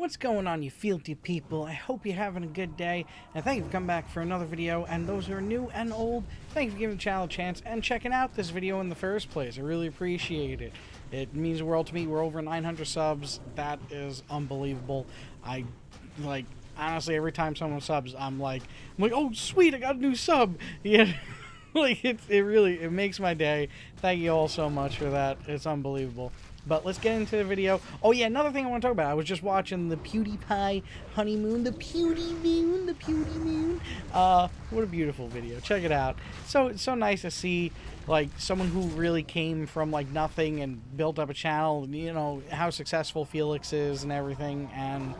What's going on, you Fealty people? I hope you're having a good day, and thank you for coming back for another video. And those who are new and old, thank you for giving the channel a chance and checking out this video in the first place. I really appreciate it. It means the world to me. We're over 900 subs. That is unbelievable. Honestly, every time someone subs, I'm like, oh sweet, I got a new sub. Yeah. It makes my day. Thank you all so much for that. It's unbelievable. But let's get into the video. Oh yeah, another thing I want to talk about. I was just watching the PewDiePie honeymoon, the Pewdie Moon. What a beautiful video. Check it out. So it's so nice to see like someone who really came from like nothing and built up a channel. You know how successful Felix is and everything, and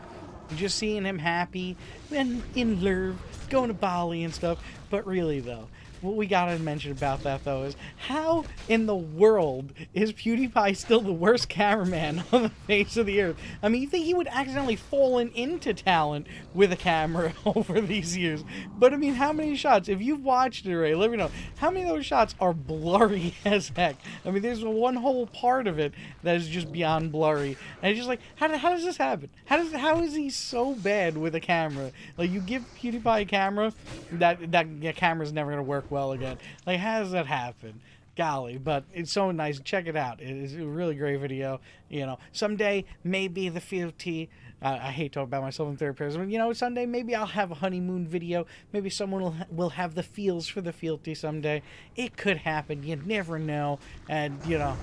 just seeing him happy and in love, going to Bali and stuff. But really though, what we gotta mention about that though is how in the world is PewDiePie still the worst cameraman on the face of the earth? I mean, you think he would accidentally fallen into talent with a camera over these years? But I mean, how many shots? If you've watched it already, let me know. How many of those shots are blurry as heck? I mean, there's one whole part of it that is just beyond blurry. And it's just like, how does this happen? How is he so bad with a camera? Like, you give PewDiePie a camera, that camera's never gonna work well again. Like, how does that happen? Golly, but it's so nice. Check it out. It is a really great video. You know, someday maybe the Fealty. I hate talking about myself in third person. You know, someday maybe I'll have a honeymoon video. Maybe someone will have the feels for the Fealty someday. It could happen. You never know. And you know,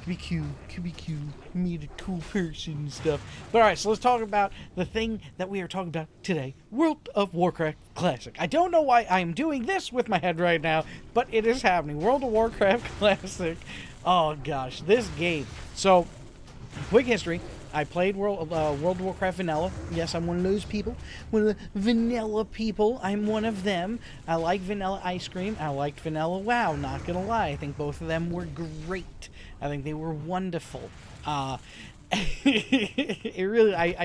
could be cute, meet a cool person and stuff. But alright, so let's talk about the thing that we are talking about today, World of Warcraft Classic. I don't know why I'm doing this with my head right now, but it is happening. World of Warcraft Classic. Oh gosh, this game. So, quick history. I played World of Warcraft Vanilla. Yes, I'm one of those people. One of the vanilla people. I'm one of them. I like vanilla ice cream. I liked vanilla WoW, not gonna lie. I think both of them were great. I think they were wonderful. I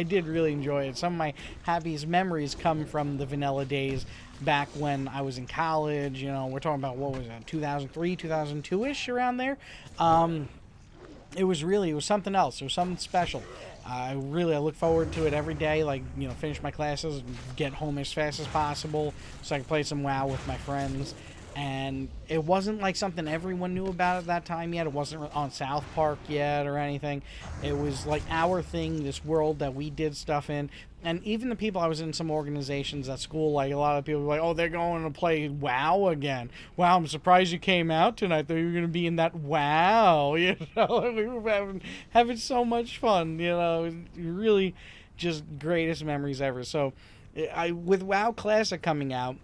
did really enjoy it. Some of my happiest memories come from the vanilla days back when I was in college. You know, we're talking about, what was that, 2003, 2002-ish, around there. It was something else. It was something special. I look forward to it every day. Like, you know, finish my classes, get home as fast as possible so I can play some WoW with my friends. And it wasn't like something everyone knew about at that time yet. It wasn't on South Park yet or anything. It was like our thing, this world that we did stuff in. And even the people, I was in some organizations at school, like a lot of people were like, oh, they're going to play WoW again. Wow, I'm surprised you came out tonight. I thought you were going to be in that WoW. You know, we were having so much fun. You know, it was really just greatest memories ever. So with WoW Classic coming out,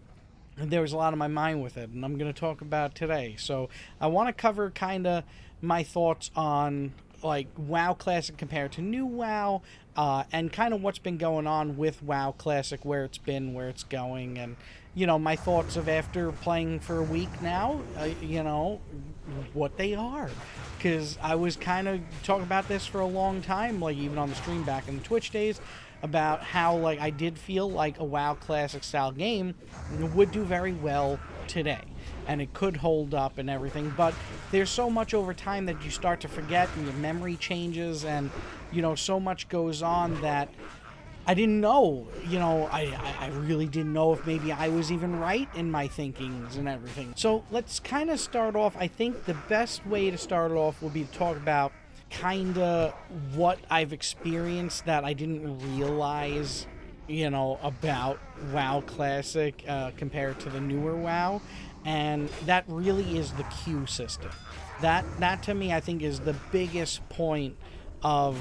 there was a lot on my mind with it, and I'm going to talk about today. So I want to cover kind of my thoughts on like WoW Classic compared to new WoW, and kind of what's been going on with WoW Classic, where it's been, where it's going, and you know, my thoughts of after playing for a week now, you know, what they are. Because I was kind of talking about this for a long time, like even on the stream back in the Twitch days, about how like I did feel like a WoW Classic style game would do very well today, and it could hold up and everything, but there's so much over time that you start to forget, and your memory changes, and you know, so much goes on that I didn't know. You know, I really didn't know if maybe I was even right in my thinkings and everything. So let's kind of start off. I think the best way to start it off would be to talk about kind of what I've experienced that I didn't realize, you know, about WoW Classic compared to the newer WoW, and that really is the queue system. That to me, I think, is the biggest point of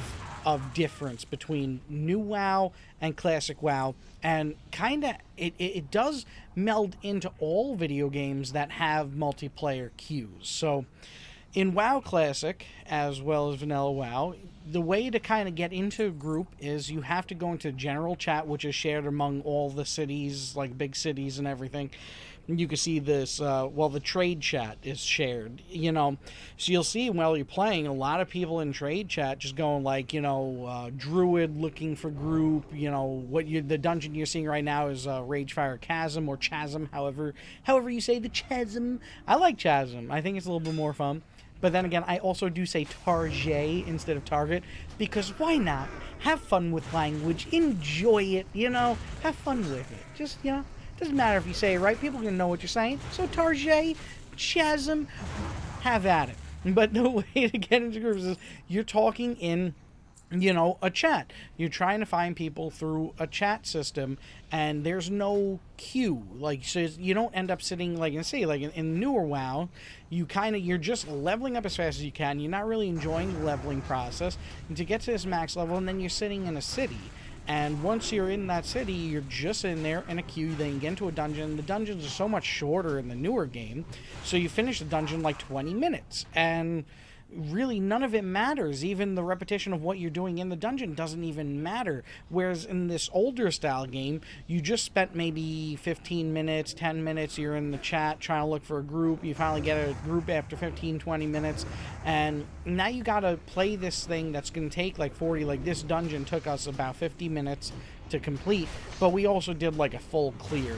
difference between new WoW and classic WoW, and kind of it does meld into all video games that have multiplayer queues. So in WoW Classic, as well as Vanilla WoW, the way to kind of get into a group is you have to go into general chat, which is shared among all the cities, like big cities and everything. You can see this, the trade chat is shared, you know. So you'll see while you're playing, a lot of people in trade chat just going like, you know, Druid looking for group, you know, the dungeon you're seeing right now is Ragefire Chasm, or Chasm, however you say the Chasm. I like Chasm. I think it's a little bit more fun. But then again, I also do say target instead of target, because why not? Have fun with language, enjoy it, have fun with it. Just, doesn't matter if you say it right, people are going to know what you're saying. So target, chasm, have at it. But the way to get into groups is you're talking in a chat. You're trying to find people through a chat system, and there's no queue. Like, so you don't end up sitting, like, in newer WoW, you're just leveling up as fast as you can. You're not really enjoying the leveling process. And to get to this max level, and then you're sitting in a city. And once you're in that city, you're just in there in a queue. Then you get into a dungeon. The dungeons are so much shorter in the newer game, so you finish the dungeon in like 20 minutes. And really none of it matters. Even the repetition of what you're doing in the dungeon doesn't even matter. Whereas in this older style game, you just spent maybe 15 minutes, 10 minutes, you're in the chat trying to look for a group. You finally get a group after 15, 20 minutes. And now you gotta play this thing that's gonna take like 40, like this dungeon took us about 50 minutes to complete. But we also did like a full clear.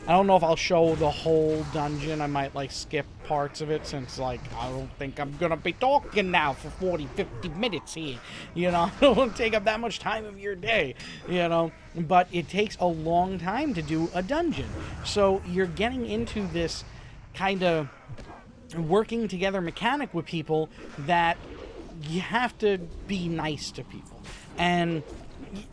I don't know if I'll show the whole dungeon. I might, like, skip parts of it since, like, I don't think I'm going to be talking now for 40, 50 minutes here. I don't want to take up that much time of your day, But it takes a long time to do a dungeon. So you're getting into this kind of working together mechanic with people that you have to be nice to people. And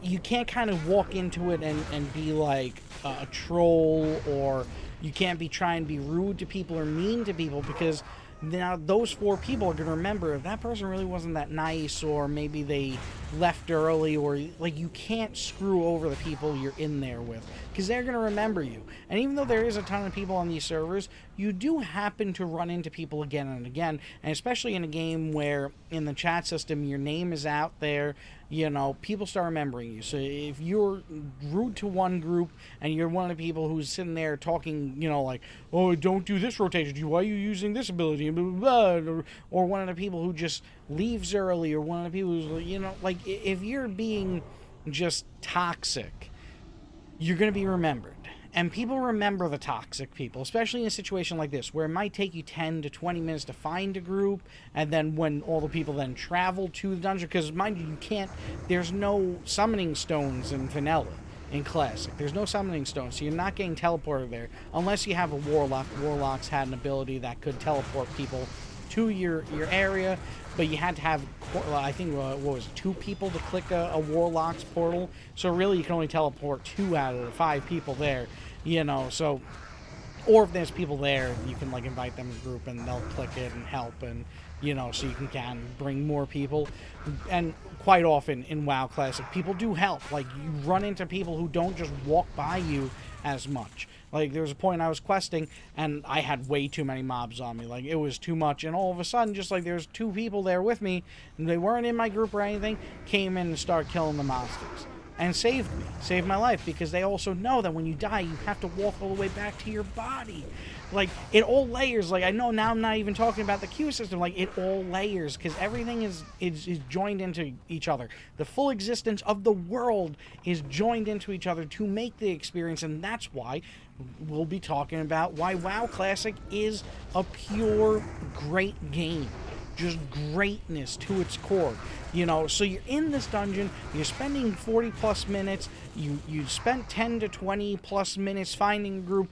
you can't kind of walk into it and be like a troll, or you can't be trying to be rude to people or mean to people, because now those 4 people are going to remember if that person really wasn't that nice, or maybe they left early, or like you can't screw over the people you're in there with, because they're going to remember you. And even though there is a ton of people on these servers, you do happen to run into people again and again, and especially in a game where in the chat system your name is out there, people start remembering you. So if you're rude to one group and you're one of the people who's sitting there talking, like, oh, don't do this rotation, why are you using this ability, blah, blah, blah, or one of the people who just leaves early, or one of the people who's, like, if you're being just toxic, you're going to be remembered. And people remember the toxic people, especially in a situation like this, where it might take you 10 to 20 minutes to find a group, and then when all the people then travel to the dungeon, because mind you, there's no summoning stones in vanilla, in Classic. There's no summoning stones, so you're not getting teleported there, unless you have a Warlock. Warlocks had an ability that could teleport people to your area, but you had to have, I think, what was it, 2 people to click a Warlock's portal, so really you can only teleport 2 out of the 5 people there, so, or if there's people there, you can, like, invite them to the group, and they'll click it and help, and, so you can bring more people. And quite often in WoW Classic, people do help. Like, you run into people who don't just walk by you as much. Like, there was a point I was questing, and I had way too many mobs on me. Like, it was too much, and all of a sudden, just like there's 2 people there with me, and they weren't in my group or anything, came in and started killing the monsters. And saved my life, because they also know that when you die, you have to walk all the way back to your body. Like, it all layers. Like, I know now I'm not even talking about the queue system. Like, it all layers, because everything is joined into each other. The full existence of the world is joined into each other to make the experience, and that's why we'll be talking about why WoW Classic is a pure great game. Just greatness to its core. So you're in this dungeon, you're spending 40 plus minutes, you spent 10 to 20 plus minutes finding a group,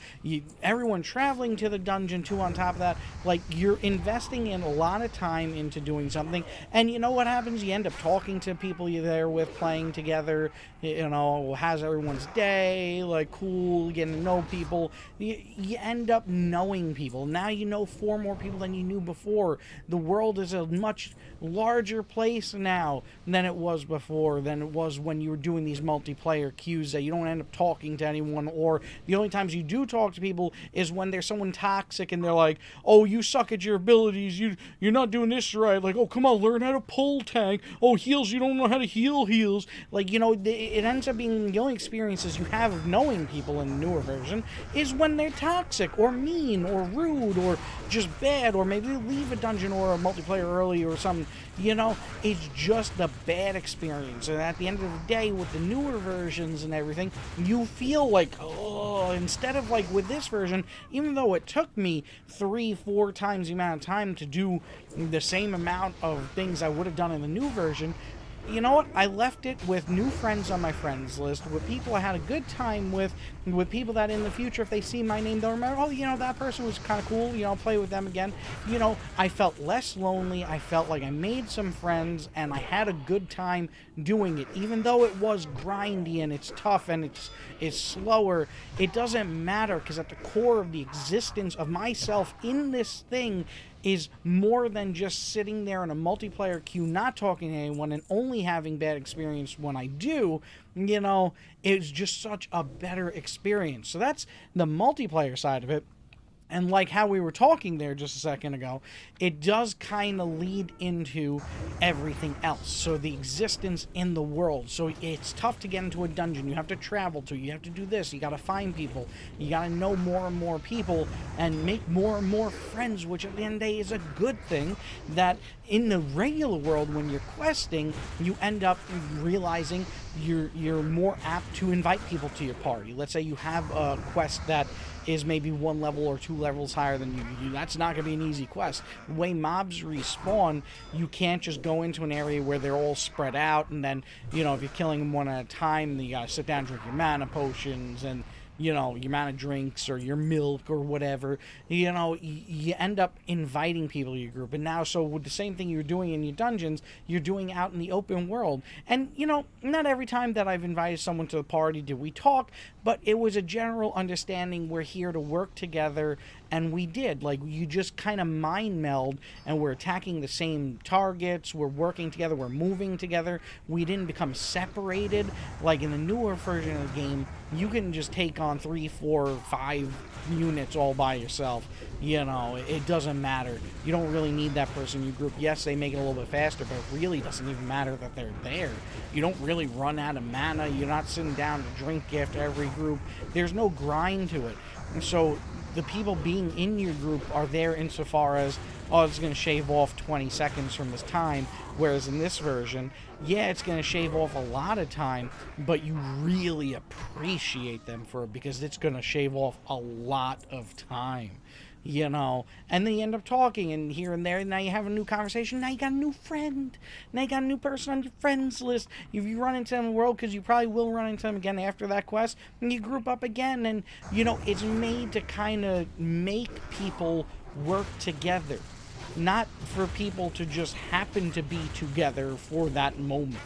everyone traveling to the dungeon too on top of that. Like, you're investing in a lot of time into doing something, and you know what happens? You end up talking to people you're there with, playing together, how's everyone's day, like, cool, getting to know people. You end up knowing people. Now you know 4 more people than you knew before. The world is a much larger place now than it was before, than it was when you were doing these multiplayer queues that you don't end up talking to anyone, or the only times you do talk to people is when there's someone toxic and they're like, oh, you suck at your abilities, you're not doing this right, like, oh, come on, learn how to pull tank, oh, heals, you don't know how to heal heals. Like, it ends up being the only experiences you have of knowing people in the newer version is when they're toxic or mean or rude or just bad, or maybe they leave a dungeon or a multiplayer early or something. it's just a bad experience. And at the end of the day, with the newer versions and everything, you feel like, oh, instead of like with this version, even though it took me 3-4 times the amount of time to do the same amount of things I would have done in the new version, you know what? I left it with new friends on my friends list, with people I had a good time with people that in the future, if they see my name, they'll remember, oh, that person was kind of cool, I'll play with them again. I felt less lonely. I felt like I made some friends, and I had a good time doing it. Even though it was grindy, and it's tough, and it's slower, it doesn't matter, because at the core of the existence of myself in this thing is more than just sitting there in a multiplayer queue, not talking to anyone, and only having bad experience when I do. It's just such a better experience. So that's the multiplayer side of it. And like how we were talking there just a second ago, it does kind of lead into everything else. So the existence in the world. So it's tough to get into a dungeon. You have to travel to. You have to do this. You got to find people. You got to know more and more people and make more and more friends, which at the end of the day is a good thing. That in the regular world, when you're questing, you end up realizing you're more apt to invite people to your party. Let's say you have a quest that is maybe 1 level or 2 levels higher than you. That's not going to be an easy quest. The way mobs respawn, you can't just go into an area where they're all spread out, and then, if you're killing them one at a time, then you got to sit down and drink your mana potions and your mana drinks or your milk or whatever. You end up inviting people to your group. And now, so with the same thing you're doing in your dungeons, you're doing out in the open world. And, not every time that I've invited someone to the party did we talk, but it was a general understanding we're here to work together, and we did. Like, you just kind of mind meld, and we're attacking the same targets, we're working together, we're moving together. We didn't become separated. Like in the newer version of the game, you can just take on 3, 4, 5 units all by yourself. It doesn't matter. You don't really need that person in your group. Yes, they make it a little bit faster, but it really doesn't even matter that they're there. You don't really run out of mana. You're not sitting down to drink after every group. There's no grind to it. And so the people being in your group are there insofar as, oh, it's going to shave off 20 seconds from this time, whereas in this version, yeah, it's going to shave off a lot of time, but you really appreciate them for it because it's going to shave off a lot of time. And then you end up talking and here and there, and now you have a new conversation, now you got a new friend, now you got a new person on your friends list. If you run into them in the world, because you probably will run into them again after that quest, and you group up again, and, it's made to kind of make people work together, not for people to just happen to be together for that moment.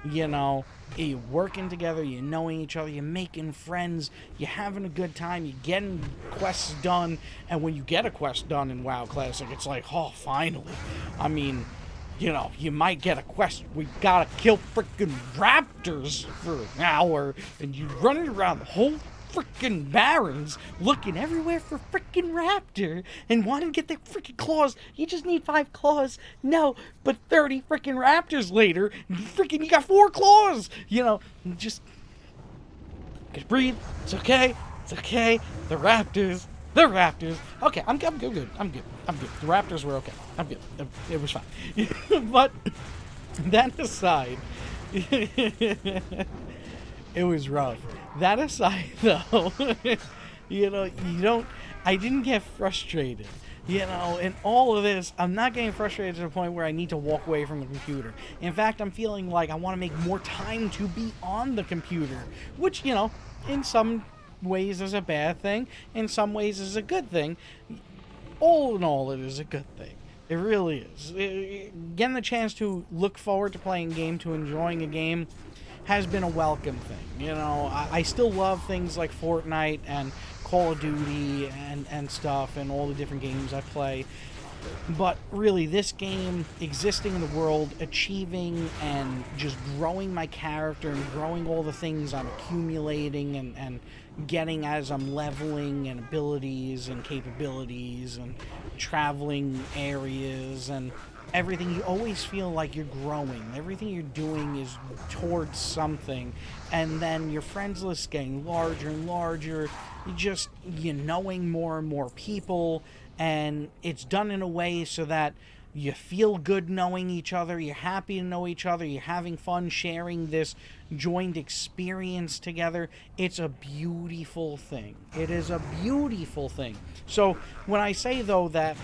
You're working together, you're knowing each other, you're making friends, you're having a good time, you're getting quests done, and when you get a quest done in WoW Classic, it's like, oh, finally. I mean, you might get a quest, we gotta kill frickin' raptors for an hour, and you're running around the whole frickin' barrens looking everywhere for frickin' raptor and wanting to get their frickin' claws. You just need 5 claws. No, but 30 frickin' raptors later, frickin' you got 4 claws. Just breathe. It's okay. It's okay. The raptors. Okay, I'm good. The raptors were okay. I'm good. It was fine. But that aside, it was rough. That aside, though, I didn't get frustrated. In all of this, I'm not getting frustrated to the point where I need to walk away from the computer. In fact, I'm feeling like I want to make more time to be on the computer, which, in some ways is a bad thing, in some ways is a good thing. All in all, it is a good thing. It really is. Getting the chance to look forward to playing a game, to enjoying a game, has been a welcome thing. I still love things like Fortnite and Call of Duty and stuff and all the different games I play. But really, this game, existing in the world, achieving and just growing my character and growing all the things I'm accumulating and getting as I'm leveling and abilities and capabilities and traveling areas and everything, you always feel like you're growing. Everything you're doing is towards something, and then your friends list getting larger and larger. You're knowing more and more people, and it's done in a way so that You feel good knowing each other. You're happy to know each other. You're having fun sharing this joined experience together. It's a beautiful thing. It is a beautiful thing. So when I say, though, that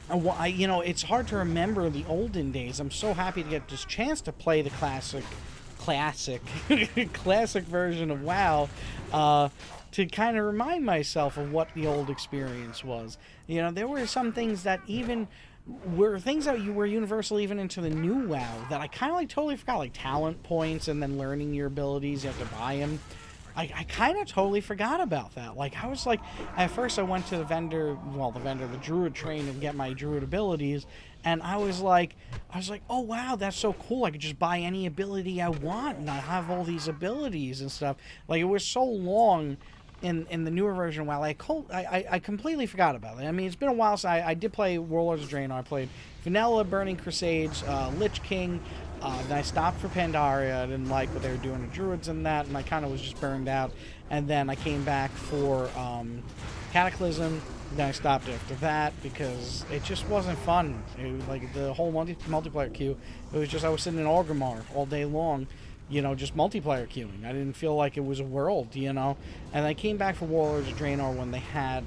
it's hard to remember the olden days. I'm so happy to get this chance to play the classic, classic version of WoW, to kind of remind myself of what the old experience was. There were some things that even were things that you were universal even into the new WoW that I kind of like totally forgot, like talent points and then learning your abilities. You have to buy them. I kind of totally forgot about that. Like, I was like, at first I went to the druid train and get my druid abilities, and I was like, oh wow, that's so cool. I could just buy any ability I want, and I have all these abilities and stuff. Like, it was so long in the newer version of WoW, I completely forgot about it. I mean, it's been a while since I did play Warlords of Draenor. I played Vanilla, Burning Crusades, Lich King. Then I stopped for Pandaria. I didn't like what they were doing to druids and that, and I kind of was just burned out. And then I came back for Cataclysm. Then I stopped after that because it just wasn't fun. Like the whole multiplayer queue, it was just I was sitting in Orgrimmar all day long, just multiplayer queuing. I didn't feel like it was a world, And I came back for Warlords of Draenor when they had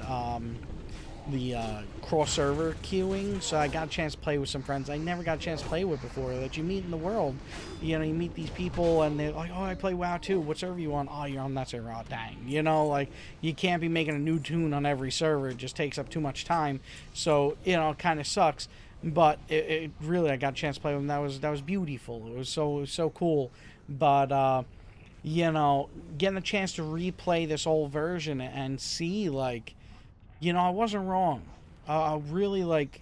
the cross-server queuing, so I got a chance to play with some friends I never got a chance to play with before, that you meet in the world. You meet these people, and they're like, oh, I play WoW too. What server you on? Oh, you're on that server. Oh, dang. Like, you can't be making a new tune on every server. It just takes up too much time. So, it kind of sucks. But it really, I got a chance to play with them. That was beautiful. It was so cool. But, getting a chance to replay this old version and see, like, I wasn't wrong. Really, like,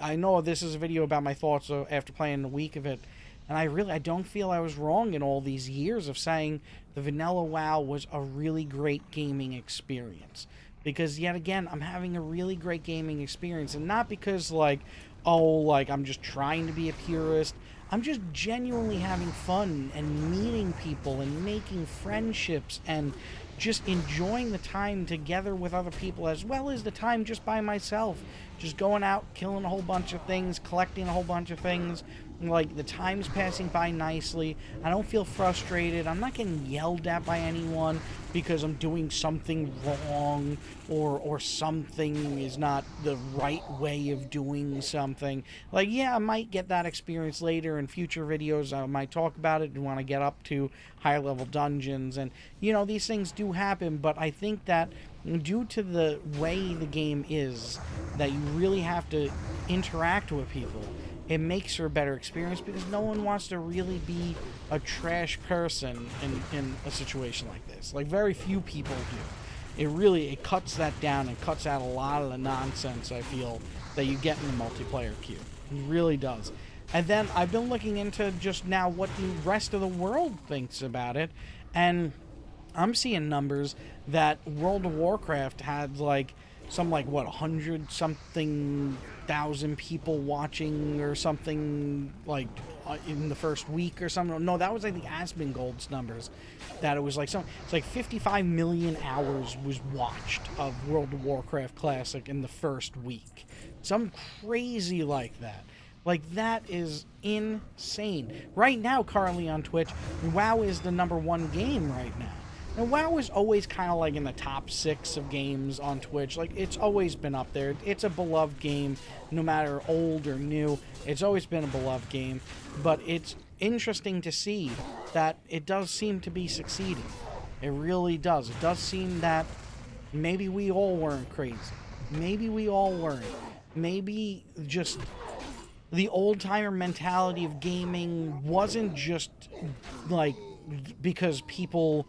I know this is a video about my thoughts after playing a week of it, and I don't feel I was wrong in all these years of saying the vanilla WoW was a really great gaming experience. Because, yet again, I'm having a really great gaming experience, and not because, I'm just trying to be a purist. I'm just genuinely having fun and meeting people and making friendships and just enjoying the time together with other people, as well as the time just by myself. Just going out, killing a whole bunch of things, collecting a whole bunch of things. Like, the time's passing by nicely. I don't feel frustrated. I'm not getting yelled at by anyone because I'm doing something wrong or something is not the right way of doing something. Like, yeah, I might get that experience later in future videos. I might talk about it and want to get up to higher level dungeons. And, these things do happen, but I think that due to the way the game is, that you really have to interact with people, it makes for a better experience because no one wants to really be a trash person in a situation like this. Like, very few people do. It cuts that down and cuts out a lot of the nonsense, I feel, that you get in the multiplayer queue. It really does. And then I've been looking into just now what the rest of the world thinks about it, and I'm seeing numbers that World of Warcraft had some 100-something thousand people watching or something, in the first week or something. No, that was the Asmongold's numbers. That it was it's 55 million hours was watched of World of Warcraft Classic in the first week. Some crazy like that. That is insane. Right now, currently on Twitch, WoW is the #1 game right now. And WoW is always kind of in the top 6 of games on Twitch. It's always been up there. It's a beloved game, no matter old or new. It's always been a beloved game. But it's interesting to see that it does seem to be succeeding. It really does. It does seem that maybe we all weren't crazy. Maybe we all weren't. Maybe just the old-timer mentality of gaming wasn't just, because people...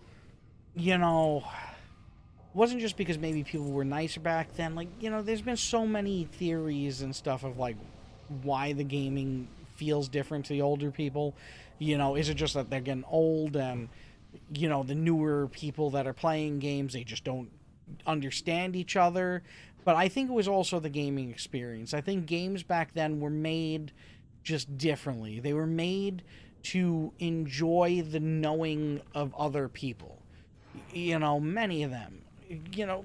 wasn't just because maybe people were nicer back then. There's been so many theories and stuff of, why the gaming feels different to the older people. Is it just that they're getting old and, the newer people that are playing games, they just don't understand each other? But I think it was also the gaming experience. I think games back then were made just differently. They were made to enjoy the knowing of other people. Many of them.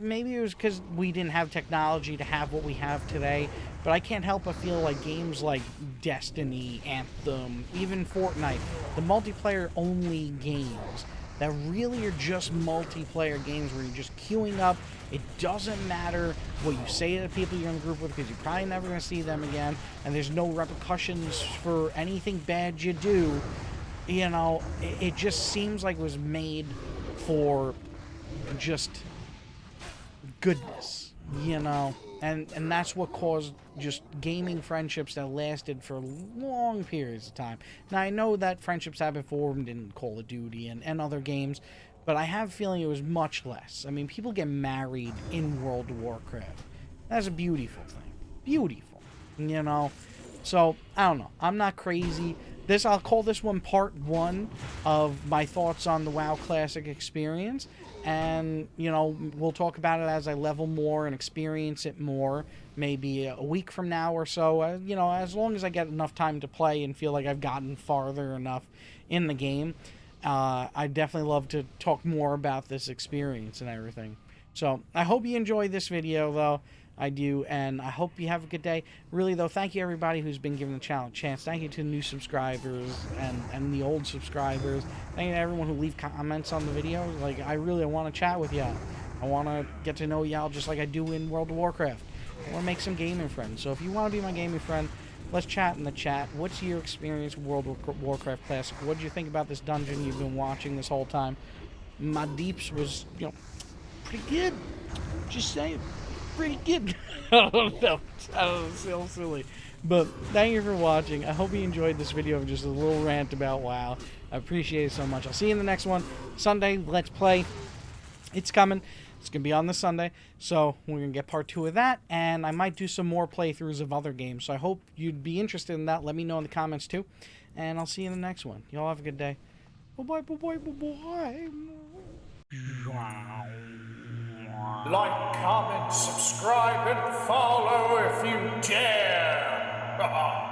Maybe it was because we didn't have technology to have what we have today, but I can't help but feel like games like Destiny, Anthem, even Fortnite, the multiplayer-only games that really are just multiplayer games where you're just queuing up. It doesn't matter what you say to the people you're in the group with because you're probably never going to see them again, and there's no repercussions for anything bad you do. You know, it just seems like it was made for just goodness, you know, and that's what caused just gaming friendships that lasted for long periods of time. Now, I know that friendships have been formed in Call of Duty and other games, but I have a feeling it was much less. I mean, people get married in World of Warcraft. That's a beautiful thing. Beautiful, you know. So, I don't know. I'm not crazy. I'll call this one part 1 of my thoughts on the WoW Classic experience. And, you know, we'll talk about it as I level more and experience it more, maybe a week from now or so. You know, as long as I get enough time to play and feel like I've gotten farther enough in the game, I'd definitely love to talk more about this experience and everything. So, I hope you enjoyed this video, though. I do, and I hope you have a good day. Really, though, thank you everybody who's been giving the channel a chance. Thank you to the new subscribers and the old subscribers. Thank you to everyone who leave comments on the videos. Like, I really want to chat with y'all. I want to get to know y'all just like I do in World of Warcraft. I want to make some gaming friends. So if you want to be my gaming friend, let's chat in the chat. What's your experience with World of Warcraft Classic? What did you think about this dungeon you've been watching this whole time? My deeps was, you know, pretty good. Just saying. Pretty good. I don't know. It's so silly. But thank you for watching. I hope you enjoyed this video of just a little rant about WoW. I appreciate it so much. I'll see you in the next one. Sunday, Let's Play. It's coming. It's going to be on this Sunday. So we're going to get part 2 of that. And I might do some more playthroughs of other games. So I hope you'd be interested in that. Let me know in the comments too. And I'll see you in the next one. Y'all have a good day. Bye-bye, bye-bye, bye-bye. Like, comment, subscribe, and follow if you dare!